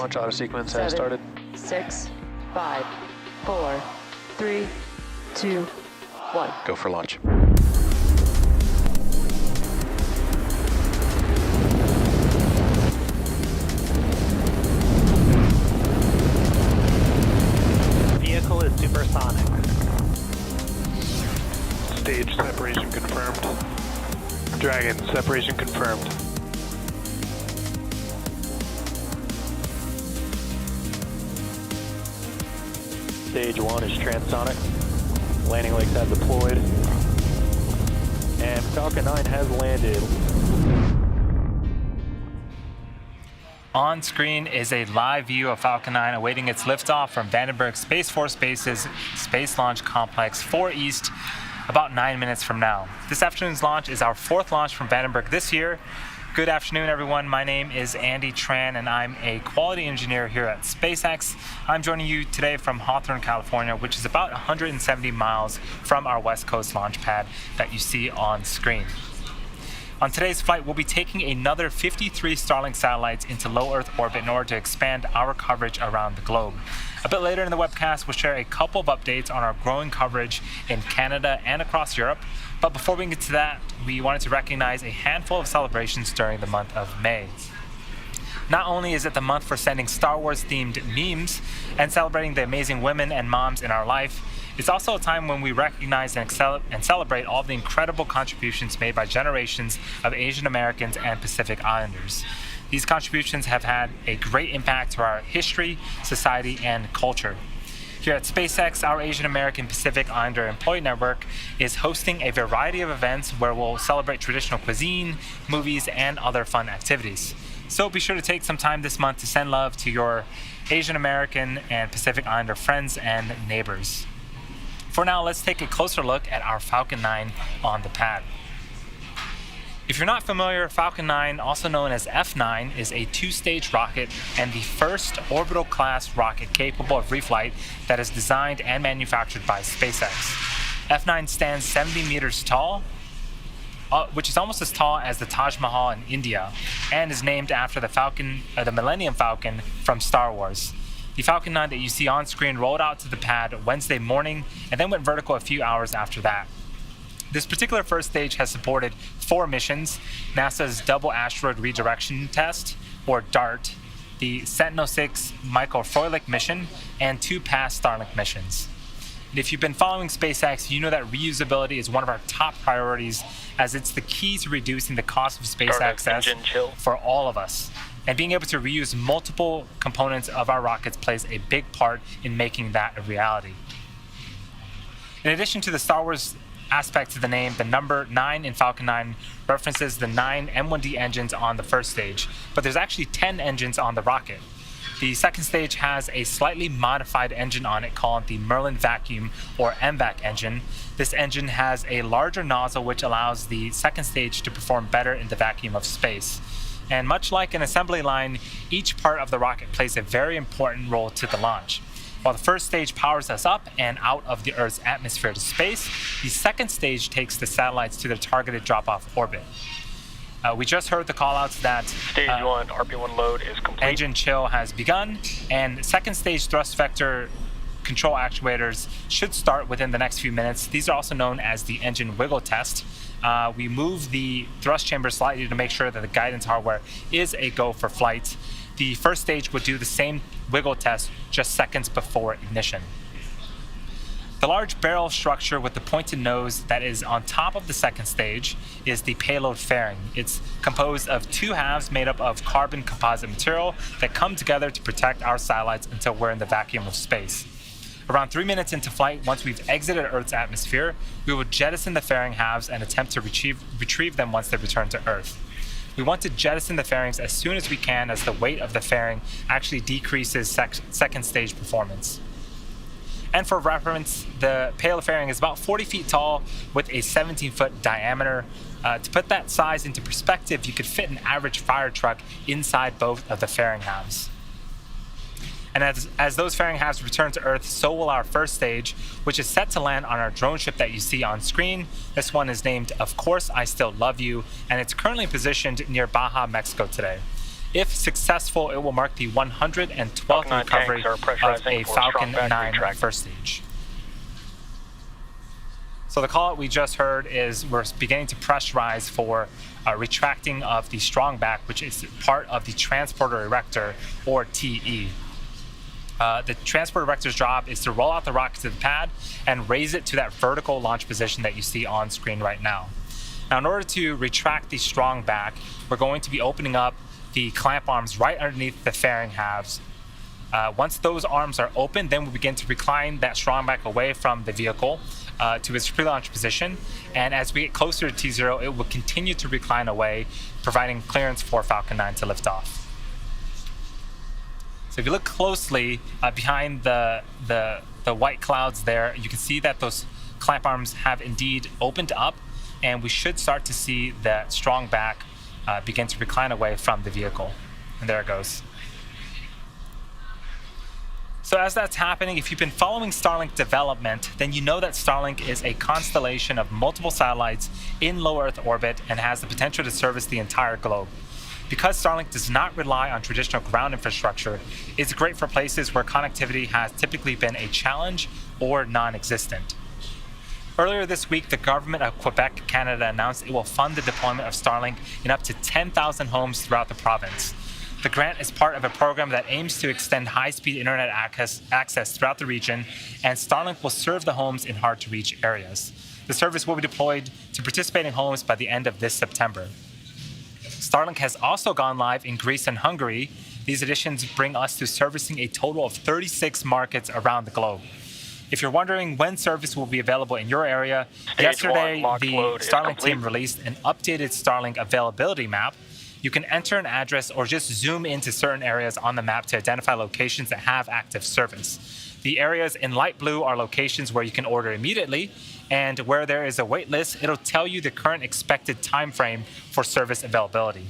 Launch auto sequence has started. 6, 5, 4, 3, 2, 1. Go for launch. Vehicle is supersonic. Stage separation confirmed. Dragon, separation confirmed. Stage 1 is transonic. Landing legs have deployed. And Falcon 9 has landed. On screen is a live view of Falcon 9 awaiting its liftoff from Vandenberg Space Force Base's Space Launch Complex 4 East about 9 minutes from now. This afternoon's launch is our 4th launch from Vandenberg this year. Good afternoon, everyone. My name is Andy Tran, and I'm a quality engineer here at SpaceX. I'm joining you today from Hawthorne, California, which is about 170 miles from our West Coast launch pad that you see on screen. On today's flight, we'll be taking another 53 Starlink satellites into low Earth orbit in order to expand our coverage around the globe. A bit later in the webcast, we'll share a couple of updates on our growing coverage in Canada and across Europe. But before we get to that, we wanted to recognize a handful of celebrations during the month of May. Not only is it the month for sending Star Wars-themed memes and celebrating the amazing women and moms in our life, it's also a time when we recognize and celebrate all the incredible contributions made by generations of Asian Americans and Pacific Islanders. These contributions have had a great impact to our history, society, and culture. Here at SpaceX, our Asian American Pacific Islander Employee Network is hosting a variety of events where we'll celebrate traditional cuisine, movies, and other fun activities. So be sure to take some time this month to send love to your Asian American and Pacific Islander friends and neighbors. For now, let's take a closer look at our Falcon 9 on the pad. If you're not familiar, Falcon 9, also known as F9, is a 2-stage rocket and the first orbital-class rocket capable of reflight that is designed and manufactured by SpaceX. F9 stands 70 meters tall, which is almost as tall as the Taj Mahal in India, and is named after the Millennium Falcon from Star Wars. The Falcon 9 that you see on screen rolled out to the pad Wednesday morning and then went vertical a few hours after that. This particular first stage has supported 4 missions: NASA's Double Asteroid Redirection Test, or DART, the Sentinel-6 microfluidic mission, and 2 past Starlink missions. And if you've been following SpaceX, you know that reusability is one of our top priorities, as it's the key to reducing the cost of space access for all of us. And being able to reuse multiple components of our rockets plays a big part in making that a reality. In addition to the Star Wars aspect to the name, the number 9 in Falcon 9 references the 9 M1D engines on the first stage, but there's actually 10 engines on the rocket. The second stage has a slightly modified engine on it called the Merlin Vacuum, or MVAC engine. This engine has a larger nozzle which allows the second stage to perform better in the vacuum of space. And much like an assembly line, each part of the rocket plays a very important role to the launch. While the first stage powers us up and out of the Earth's atmosphere to space, the second stage takes the satellites to their targeted drop-off orbit. We just heard the callouts that Stage 1 RP1 load is complete. Engine chill has begun, and second stage thrust vector control actuators should start within the next few minutes. These are also known as the engine wiggle test. We move the thrust chamber slightly to make sure that the guidance hardware is a go for flight. The first stage would do the same wiggle test just seconds before ignition. The large barrel structure with the pointed nose that is on top of the second stage is the payload fairing. It's composed of 2 halves made up of carbon composite material that come together to protect our satellites until we're in the vacuum of space. Around 3 minutes into flight, once we've exited Earth's atmosphere, we will jettison the fairing halves and attempt to retrieve them once they return to Earth. We want to jettison the fairings as soon as we can, as the weight of the fairing actually decreases second stage performance. And for reference, the payload fairing is about 40 feet tall with a 17-foot diameter. To put that size into perspective, you could fit an average fire truck inside both of the fairing halves. And as those fairing halves return to Earth, so will our first stage, which is set to land on our drone ship that you see on screen. This one is named Of Course I Still Love You, and it's currently positioned near Baja, Mexico today. If successful, it will mark the 112th Falcon 9 recovery tanks are of pressurizing a for Falcon strong back 9 retract. first stage. So the call we just heard is we're beginning to pressurize for retracting of the strong back, which is part of the transporter erector, or TE. The transporter erector's job is to roll out the rocket to the pad and raise it to that vertical launch position that you see on screen right now. Now, in order to retract the strong back, we're going to be opening up the clamp arms right underneath the fairing halves. Once those arms are open, then we begin to recline that strong back away from the vehicle to its pre-launch position. And as we get closer to T0, it will continue to recline away, providing clearance for Falcon 9 to lift off. So if you look closely behind the white clouds there, you can see that those clamp arms have indeed opened up, and we should start to see that strong back begin to recline away from the vehicle. And there it goes. So as that's happening, if you've been following Starlink development, then you know that Starlink is a constellation of multiple satellites in low Earth orbit and has the potential to service the entire globe. Because Starlink does not rely on traditional ground infrastructure, it's great for places where connectivity has typically been a challenge or non-existent. Earlier this week, the government of Quebec, Canada announced it will fund the deployment of Starlink in up to 10,000 homes throughout the province. The grant is part of a program that aims to extend high-speed internet access throughout the region, and Starlink will serve the homes in hard-to-reach areas. The service will be deployed to participating homes by the end of this September. Starlink has also gone live in Greece and Hungary. These additions bring us to servicing a total of 36 markets around the globe. If you're wondering when service will be available in your area, yesterday the Starlink team released an updated Starlink availability map. You can enter an address or just zoom into certain areas on the map to identify locations that have active service. The areas in light blue are locations where you can order immediately, and where there is a wait list, it'll tell you the current expected time frame for service availability.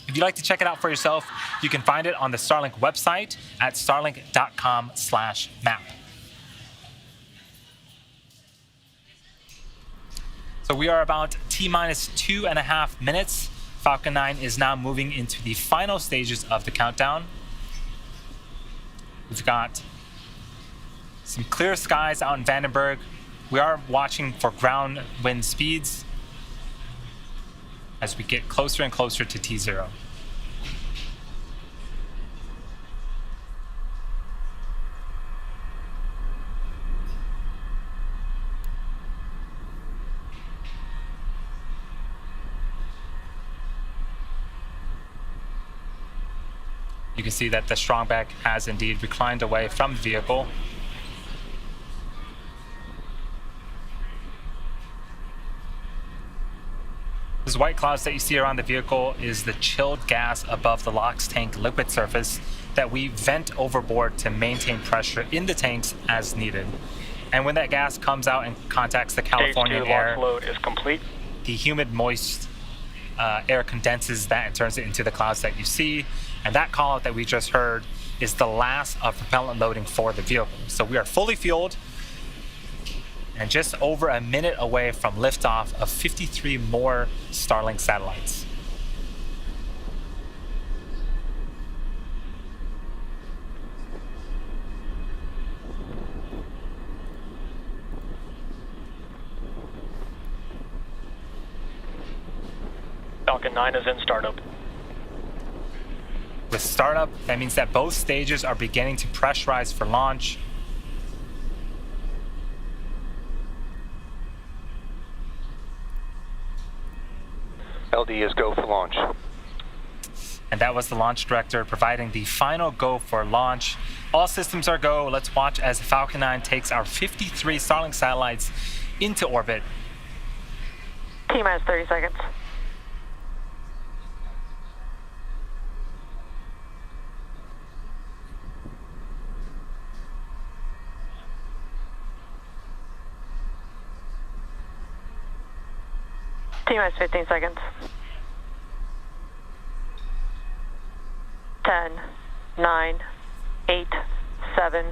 If you'd like to check it out for yourself, you can find it on the Starlink website at starlink.com/map. So we are about T-minus 2.5 minutes. Falcon 9 is now moving into the final stages of the countdown. We've got some clear skies out in Vandenberg. We are watching for ground wind speeds as we get closer and closer to T0. You can see that the strongback has indeed reclined away from the vehicle. Those white clouds that you see around the vehicle is the chilled gas above the LOX tank liquid surface that we vent overboard to maintain pressure in the tanks as needed. And when that gas comes out and contacts the Californian air, load is complete. the humid, moist air condenses that and turns it into the clouds that you see. And that call out that we just heard is the last of propellant loading for the vehicle. So we are fully fueled and just over a minute away from liftoff of 53 more Starlink satellites. Falcon 9 is in startup. With startup, that means that both stages are beginning to pressurize for launch. LD is go for launch. And that was the launch director providing the final go for launch. All systems are go. Let's watch as Falcon 9 takes our 53 Starlink satellites into orbit. T-minus 30 seconds. T-minus 15 seconds. 10, 9, 8, 7,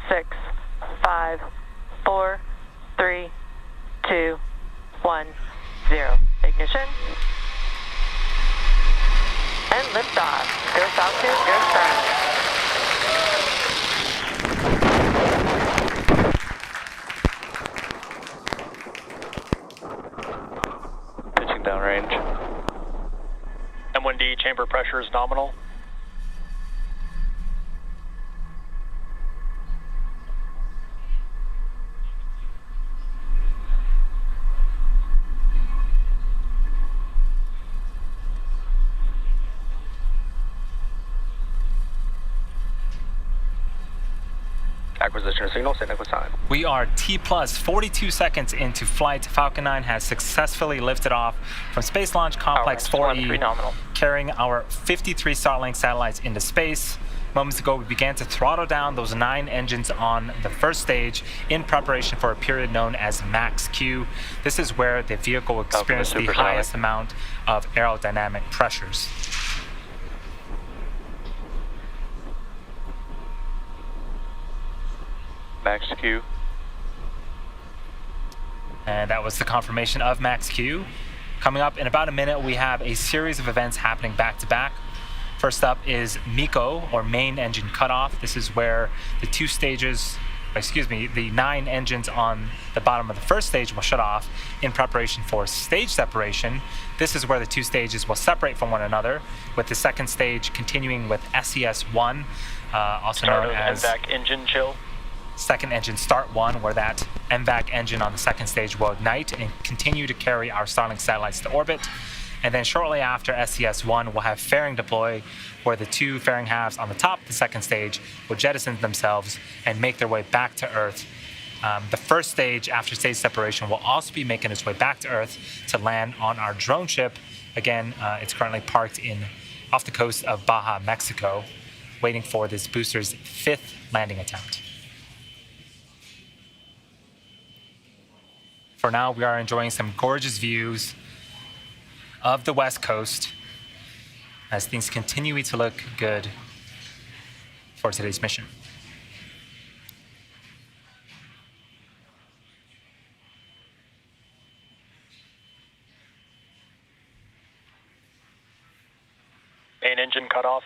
6, 5, 4, 3, 2, 1, 0. Ignition. And liftoff. Go Falcon, go Starlink. Pitching downrange. M1D chamber pressure is nominal. Acquisition signal, send equal time. We are T plus 42 seconds into flight. Falcon 9 has successfully lifted off from Space Launch Complex 4E, nominal. carrying our 53 Starlink satellites into space. Moments ago, we began to throttle down those 9 engines on the first stage in preparation for a period known as max Q. This is where the vehicle will experience the highest amount of aerodynamic pressures. Max Q. And that was the confirmation of max Q. Coming up in about a minute, we have a series of events happening back to back. First up is MECO, or main engine cutoff. This is where the 9 engines on the bottom of the first stage will shut off in preparation for stage separation. This is where the 2 stages will separate from one another, with the second stage continuing with SES-1, also known as MVAC engine chill. second engine start 1, where that MVAC engine on the second stage will ignite and continue to carry our Starlink satellites to orbit. And then shortly after SES-1, we'll have fairing deploy, where the 2 fairing halves on the top of the second stage will jettison themselves and make their way back to Earth. The first stage, after stage separation, will also be making its way back to Earth to land on our drone ship. Again, it's currently parked off the coast of Baja, Mexico, waiting for this booster's 5th landing attempt. For now, we are enjoying some gorgeous views of the West Coast as things continue to look good for today's mission. Main engine cutoff.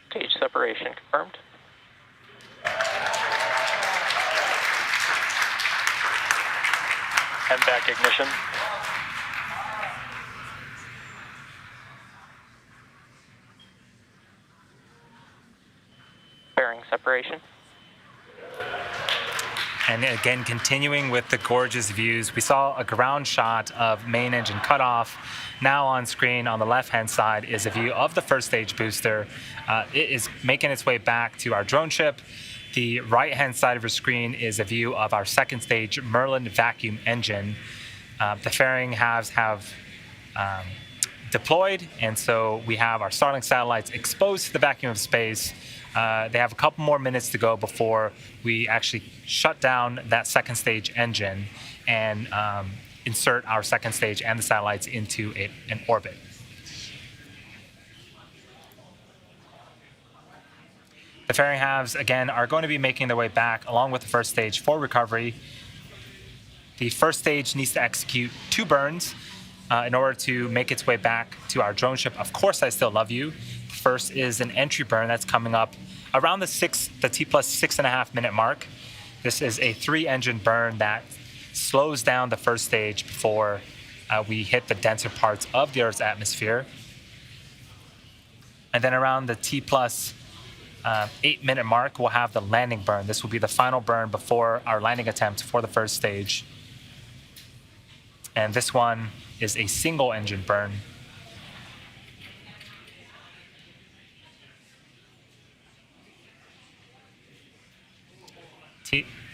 Stage separation confirmed. MVAC ignition. Bearing separation. And again, continuing with the gorgeous views, we saw a ground shot of main engine cutoff. Now on screen on the left-hand side is a view of the first stage booster. It is making its way back to our drone ship. The right-hand side of your screen is a view of our second stage Merlin vacuum engine. The fairing halves have deployed, and so we have our Starlink satellites exposed to the vacuum of space. They have a couple more minutes to go before we actually shut down that second stage engine and insert our second stage and the satellites into an orbit. The fairing halves, again, are going to be making their way back along with the first stage for recovery. The first stage needs to execute 2 burns in order to make its way back to our drone ship. Of course, I still love you. First is an entry burn that's coming up around the T plus 6.5 minute mark. This is a 3-engine burn that slows down the first stage before we hit the denser parts of the Earth's atmosphere. And then around the T plus 8-minute mark, we'll have the landing burn. This will be the final burn before our landing attempt for the first stage. And this one is a single engine burn.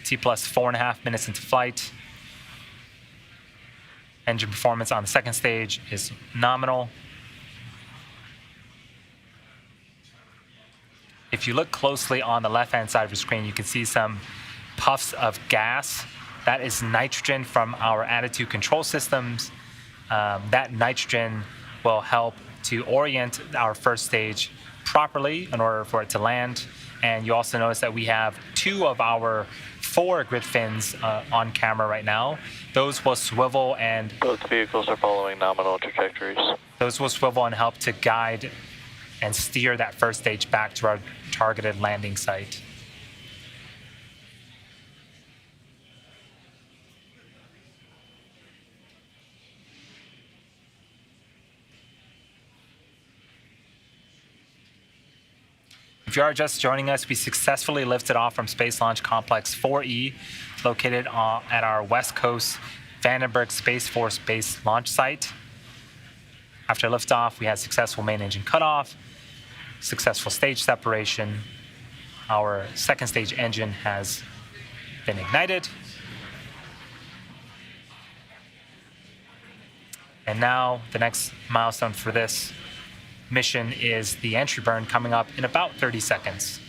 T plus 4.5 minutes into flight. Engine performance on the second stage is nominal. If you look closely on the left-hand side of your screen, you can see some puffs of gas. That is nitrogen from our attitude control systems. That nitrogen will help to orient our first stage properly in order for it to land. And you also notice that we have 2 of our 4 grid fins on camera right now. Those will swivel and... Both vehicles are following nominal trajectories. Those will swivel and help to guide and steer that first stage back to our targeted landing site. If you are just joining us, we successfully lifted off from Space Launch Complex 4E, located at our West Coast Vandenberg Space Force Base launch site. After liftoff, we had successful main engine cutoff, successful stage separation. Our second stage engine has been ignited. And now the next milestone for this mission is the entry burn, coming up in about 30 seconds.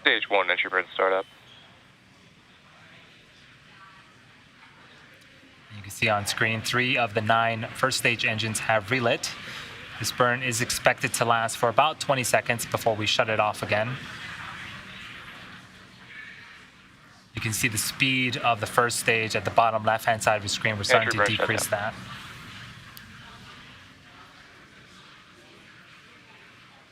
Stage 1, entry burn startup. You can see on screen 3 of the 9 first stage engines have relit. This burn is expected to last for about 20 seconds before we shut it off again. You can see the speed of the first stage at the bottom left-hand side of the screen. We're starting to decrease that.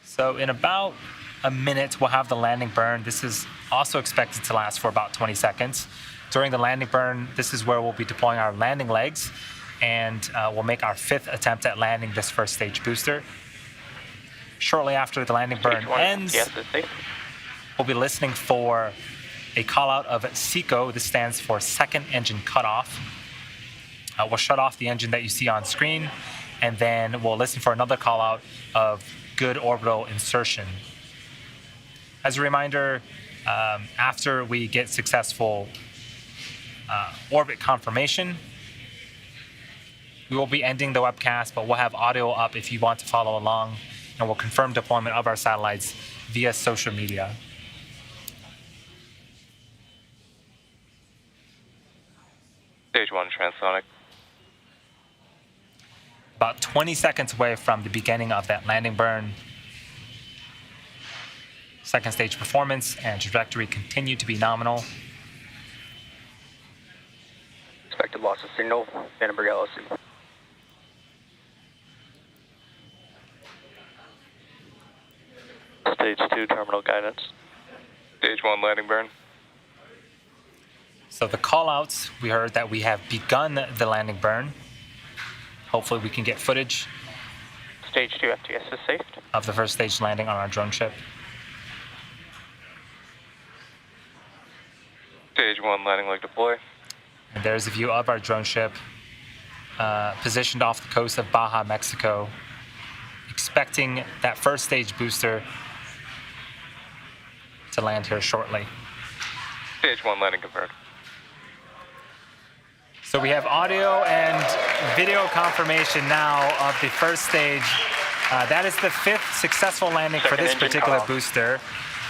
So in about a minute, we'll have the landing burn. This is also expected to last for about 20 seconds. During the landing burn, this is where we'll be deploying our landing legs, and we'll make our 5th attempt at landing this first stage booster. Shortly after the landing burn ends, we'll be listening for a call out of SECO. This stands for second engine cutoff. We'll shut off the engine that you see on screen, and then we'll listen for another call out of good orbital insertion. As a reminder, after we get successful orbit confirmation, we will be ending the webcast, but we'll have audio up if you want to follow along, and we'll confirm deployment of our satellites via social media. Stage 1, transonic. About 20 seconds away from the beginning of that landing burn. Second stage performance and trajectory continue to be nominal. Expected loss of signal, Vandenberg LSC. Stage 2, terminal guidance. Stage 1, landing burn. So the call-outs, we heard that we have begun the landing burn. Hopefully we can get footage Stage 2 FTS is safe. of the first stage landing on our drone ship. Stage 1, landing leg deploy. And there's a view of our drone ship positioned off the coast of Baja, Mexico, expecting that first stage booster to land here shortly. Stage 1, landing confirmed. So we have audio and video confirmation now of the first stage. That is the 5th successful landing for this particular booster,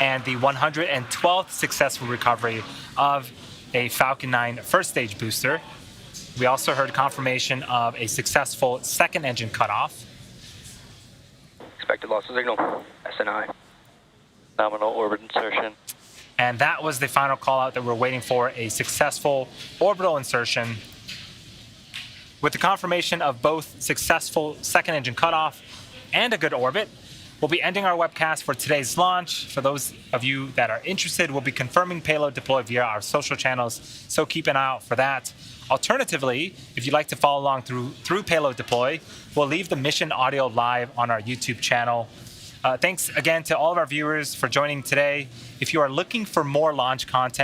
and the 112th successful recovery of a Falcon 9 first stage booster. We also heard confirmation of a successful second engine cutoff. Expected loss of signal, SNI. Nominal orbit insertion. And that was the final call out that we're waiting for, a successful orbital insertion. With the confirmation of both successful second engine cutoff and a good orbit, we'll be ending our webcast for today's launch. For those of you that are interested, we'll be confirming payload deploy via our social channels, so keep an eye out for that. Alternatively, if you'd like to follow along through payload deploy, we'll leave the mission audio live on our YouTube channel. Thanks again to all of our viewers for joining today. If you are looking for more launch content,